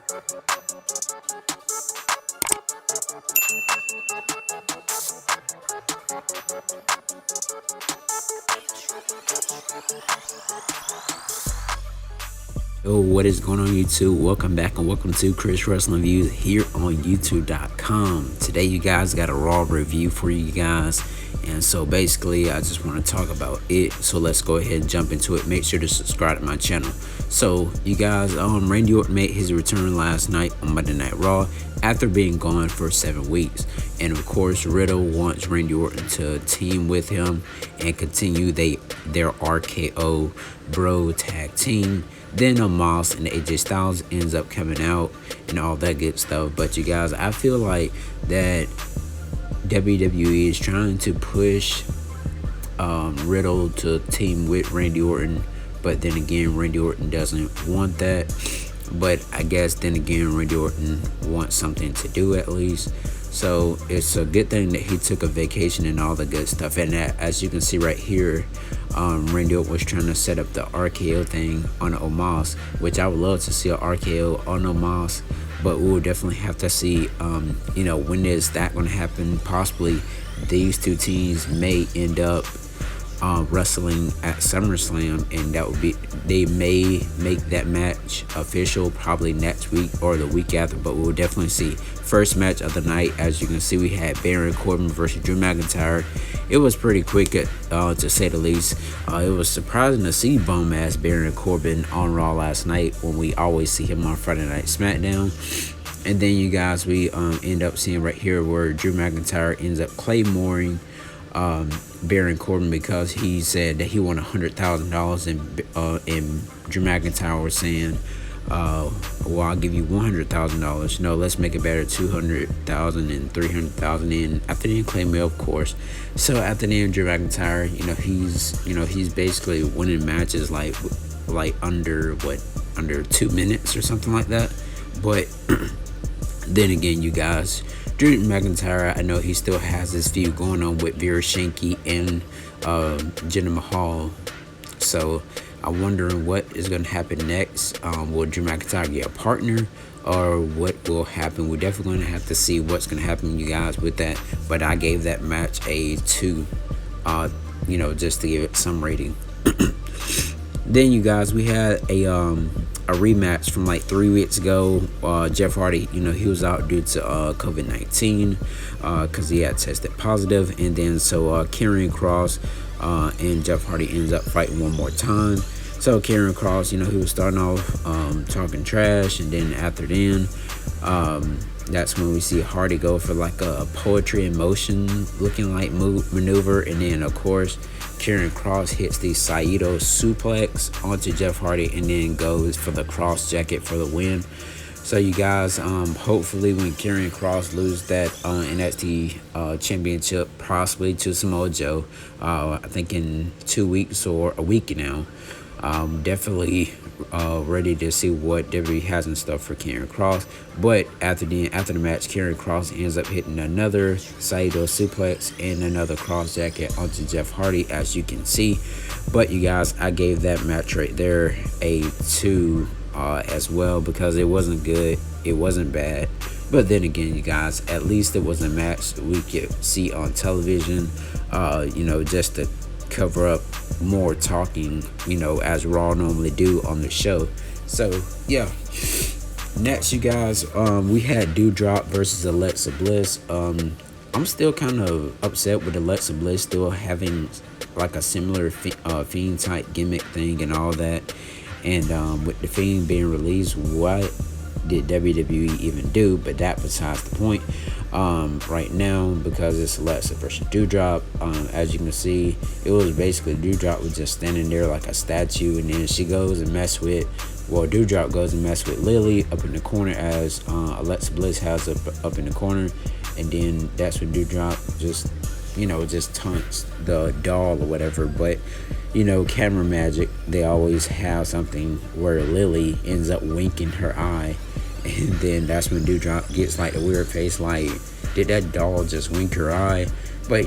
Yo, what is going on YouTube? Welcome back and welcome to Chris Wrestling Views here on YouTube.com. Today you guys got a Raw review for you guys. And so basically I just want to talk about it. So let's go ahead and jump into it. Make sure to subscribe to my channel. So you guys, Randy Orton made his return last night on Monday Night Raw after being gone for 7 weeks. And of course Riddle wants Randy Orton to team with him and continue their RKO Bro Tag Team. Then Moss and AJ Styles ends up coming out and all that good stuff. But you guys, I feel like that WWE is trying to push Riddle to team with Randy Orton. But then again, Randy Orton doesn't want that. But I guess then again, Randy Orton wants something to do at least. So it's a good thing that he took a vacation and all the good stuff. And that, as you can see right here, Randy Orton was trying to set up the RKO thing on Omos, which I would love to see an RKO on Omos. But we will definitely have to see, when is that going to happen? Possibly these two teams may end up wrestling at SummerSlam, and that would be, they may make that match official probably next week or the week after, but we'll definitely see. First match of the night, as you can see, we had Baron Corbin versus Drew McIntyre. It was pretty quick to say the least. It was surprising to see bum ass Baron Corbin on Raw last night when we always see him on Friday Night SmackDown. And then you guys, we end up seeing right here where Drew McIntyre ends up claymoring Baron Corbin because he said that he won $100,000, and Drew McIntyre was saying, well, I'll give you $100,000. No, let's make it better, $200,000 and $300,000. And after the claim, of course. So after the Drew McIntyre, he's basically winning matches like under 2 minutes or something like that. But then again, you guys, Drew McIntyre, I know he still has this feud going on with Vera Shanky and Jinder Mahal. So I'm wondering what is going to happen next. Will Drew McIntyre get a partner, or what will happen? We're definitely going to have to see what's going to happen, you guys, with that. But I gave that match a 2, just to give it some rating. Then you guys, we had a rematch from like 3 weeks ago. Jeff Hardy, he was out due to COVID-19 because he had tested positive. And then so Karrion Kross and Jeff Hardy ends up fighting one more time. So Karrion Kross, he was starting off talking trash, and then after then, that's when we see Hardy go for like a poetry in motion looking like maneuver. And then of course Karrion Kross hits the Saito suplex onto Jeff Hardy and then goes for the cross jacket for the win. So you guys, hopefully when Karrion Kross loses that NXT championship possibly to Samoa Joe, I think in 2 weeks or a week now, definitely ready to see what WWE has in stuff for Karrion Kross. But after the match, Karrion Kross ends up hitting another Saito suplex and another cross jacket onto Jeff Hardy, as you can see. But you guys, I gave that match right there a 2 as well, because it wasn't good, it wasn't bad. But then again, you guys, at least it was a match we could see on television, just to cover up more talking, as Raw normally do on the show. So yeah, next you guys, we had Dewdrop versus Alexa Bliss. I'm still kind of upset with Alexa Bliss still having like a similar Fiend type gimmick thing and all that. And with the Fiend being released, what did WWE even do? But that besides the point right now, because it's Alexa versus Dewdrop. As you can see, it was basically Dewdrop was just standing there like a statue, and then she goes and Dewdrop goes and mess with Lily up in the corner, as Alexa Bliss has up in the corner. And then that's when Dewdrop just taunts the doll or whatever. But camera magic, they always have something where Lily ends up winking her eye, and then that's when Dewdrop gets like a weird face, like, did that doll just wink her eye? But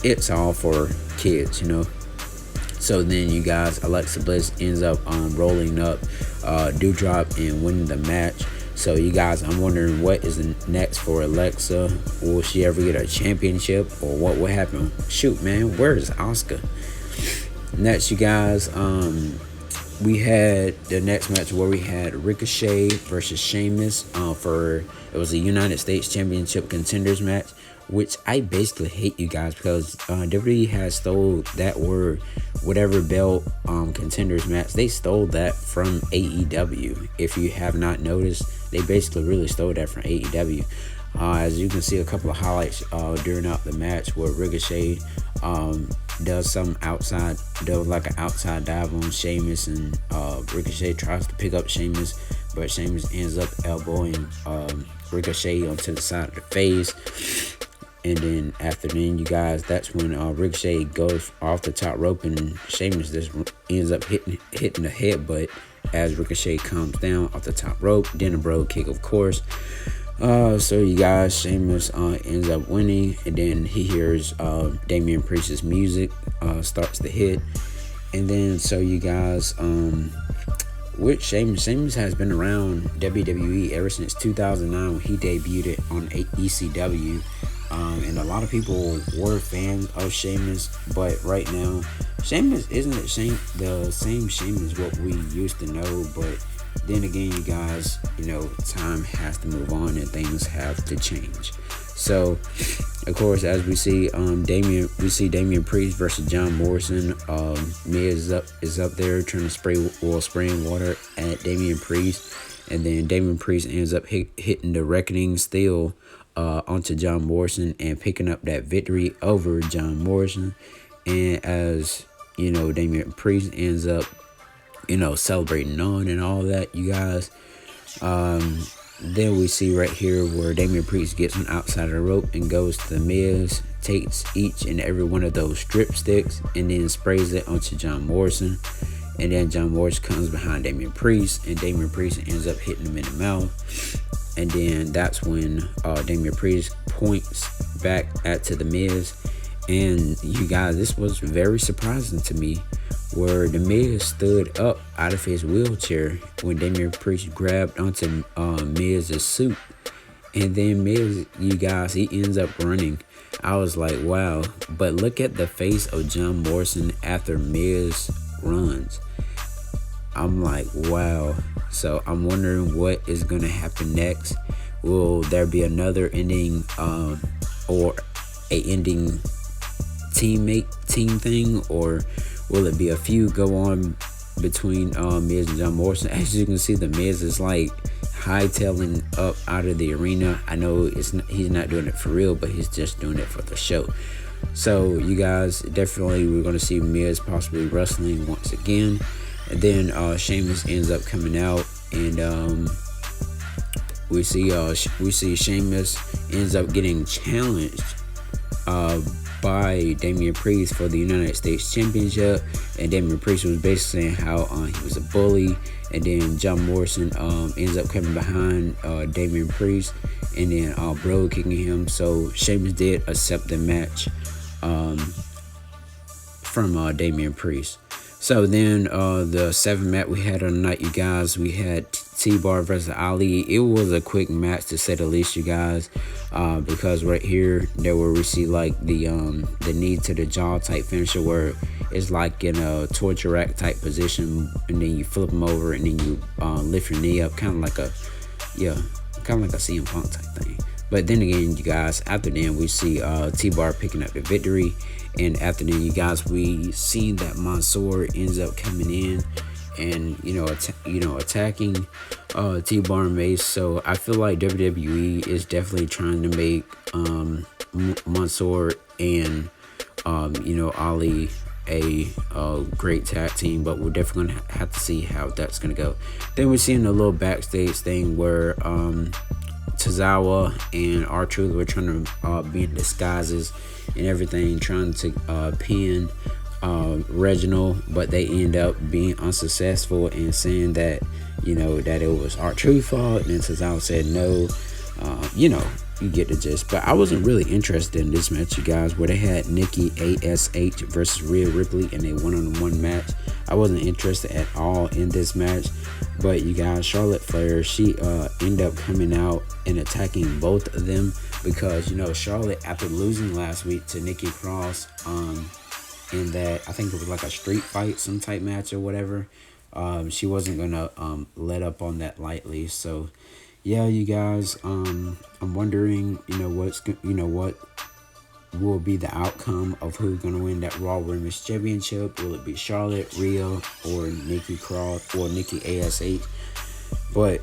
it's all for kids, So then you guys, Alexa Bliss ends up rolling up Dewdrop and winning the match. So you guys, I'm wondering what is next for Alexa. Will she ever get a championship, or what will happen? Shoot, man, where is Asuka? Next, you guys, we had the next match where we had Ricochet versus Sheamus for, it was a United States Championship Contenders match, which I basically hate, you guys, because WWE has stole that word, whatever belt Contenders match, they stole that from AEW. If you have not noticed, they basically really stole that from AEW. As you can see, a couple of highlights during the match where Ricochet does like an outside dive on Sheamus, and Ricochet tries to pick up Sheamus, but Sheamus ends up elbowing Ricochet onto the side of the face. And then after then, you guys, that's when Ricochet goes off the top rope, and Sheamus just ends up hitting the headbutt as Ricochet comes down off the top rope. Then a bro kick, of course. So you guys, Sheamus ends up winning, and then he hears Damian Priest's music starts to hit. And then, so you guys, with Sheamus has been around WWE ever since 2009 when he debuted on ECW. And a lot of people were fans of Sheamus, but right now, Sheamus isn't the same Sheamus what we used to know. But then again, you guys, time has to move on and things have to change. So, of course, as we see Damian Priest versus John Morrison. Miz is up there trying to spraying water at Damian Priest, and then Damian Priest ends up hitting the Reckoning Steel onto John Morrison and picking up that victory over John Morrison. And as Damian Priest ends up celebrating on and all that, you guys, then we see right here where Damian Priest gets on outside of the rope and goes to the Miz, takes each and every one of those strip sticks and then sprays it onto John Morrison. And then John Morrison comes behind Damian Priest, and Damian Priest ends up hitting him in the mouth. And then that's when Damian Priest points back to the Miz. And you guys, this was very surprising to me, where the Miz stood up out of his wheelchair when Damian Priest grabbed onto Miz's suit. And then Miz, you guys, he ends up running. I was like, wow. But look at the face of John Morrison after Miz runs. I'm like, wow. So I'm wondering what is going to happen next. Will there be another ending or a ending team thing, or will it be a feud go on between Miz and John Morrison? As you can see, the Miz is like hightailing up out of the arena. I know he's not doing it for real, but he's just doing it for the show. So you guys, definitely we're going to see Miz possibly wrestling once again. And then Sheamus ends up coming out, and we see Sheamus ends up getting challenged by Damian Priest for the United States Championship. And Damian Priest was basically saying how he was a bully. And then John Morrison ends up coming behind Damian Priest and then bro kicking him. So Sheamus did accept the match from Damian Priest. So then the 7th match we had on the night, you guys, we had TBar versus Ali. It was a quick match, to say the least, you guys, because right here there where we see like the knee to the jaw type finisher, where it's like in a torture rack type position, and then you flip them over and then you lift your knee up, kind of like a CM Punk type thing. But then again, you guys, after then we see TBar picking up the victory. And after then, you guys, we seen that Mansoor ends up coming in and attacking TBar and Mace. So I feel like WWE is definitely trying to make Mansoor and Ali a great tag team, but we're definitely gonna have to see how that's gonna go. Then we're seeing a little backstage thing where Tozawa and R-Truth were trying to be in disguises and everything, trying to pin Reginald, but they end up being unsuccessful and saying that that it was R-Truth's fault. And then Tozawa said no. you get the gist. But I wasn't really interested in this match, you guys, where they had Nikki ASH versus Rhea Ripley in a one-on-one match. I wasn't interested at all in this match. But you guys, Charlotte Flair, she ended up coming out and attacking both of them because, you know, Charlotte, after losing last week to Nikki Cross in that, I think it was like a street fight, some type match or whatever, she wasn't gonna let up on that lightly. So yeah, you guys, I'm wondering, what will be the outcome of who's gonna win that Raw Women's Championship. Will it be Charlotte, Rhea, or Nikki Cross, or Nikki ASH? But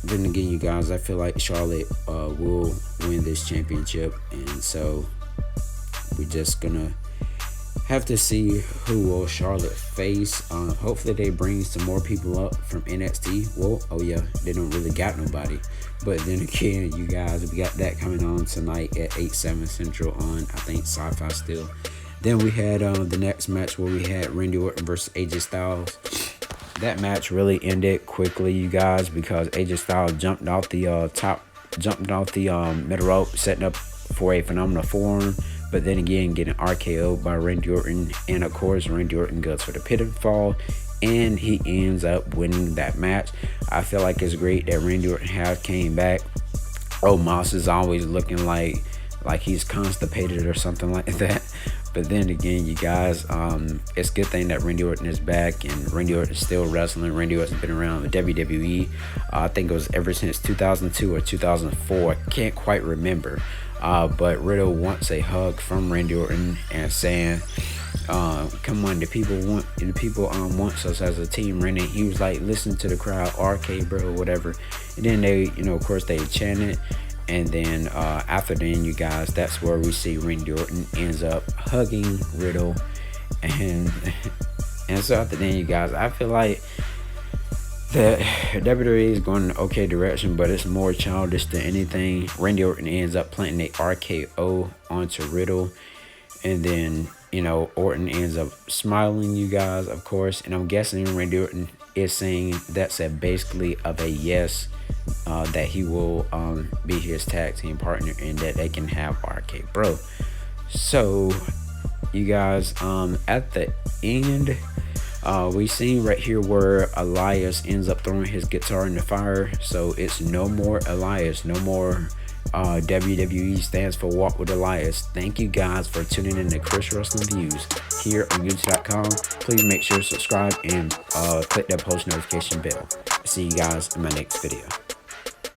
then again, you guys, I feel like Charlotte will win this championship, and so we're just gonna have to see who will Charlotte face. Hopefully they bring some more people up from NXT. Well, oh yeah, they don't really got nobody. But then again, you guys, we got that coming on tonight at 8/7 Central on, I think, Sci-Fi still. Then we had the next match where we had Randy Orton versus AJ Styles. That match really ended quickly, you guys, because AJ Styles jumped off the middle rope, setting up for a phenomenal forearm. But then again, getting RKO'd by Randy Orton. And of course, Randy Orton goes for the pinfall, and he ends up winning that match. I feel like it's great that Randy Orton has came back. Oh, Moss is always looking like he's constipated or something like that. But then again, you guys, it's a good thing that Randy Orton is back, and Randy Orton is still wrestling. Randy Orton's been around the WWE. I think it was ever since 2002 or 2004. I can't quite remember. But Riddle wants a hug from Randy Orton and saying, come on, the people want us as a team, Randy. He was like, listen to the crowd, RK, bro, whatever. And then they, of course, they chanted. And then after then, you guys, that's where we see Randy Orton ends up hugging Riddle. And so after then, you guys, I feel like the WWE is going in an okay direction, but it's more childish than anything. Randy Orton ends up planting a RKO onto Riddle, and then Orton ends up smiling, you guys, of course. And I'm guessing Randy Orton is saying that's basically of a yes, that he will be his tag team partner and that they can have RK Bro. So you guys, at the end, we seen right here where Elias ends up throwing his guitar in the fire. So it's no more Elias, no more WWE stands for Walk with Elias. Thank you guys for tuning in to Chris Wrestling Views here on YouTube.com. Please make sure to subscribe and click that post notification bell. See you guys in my next video.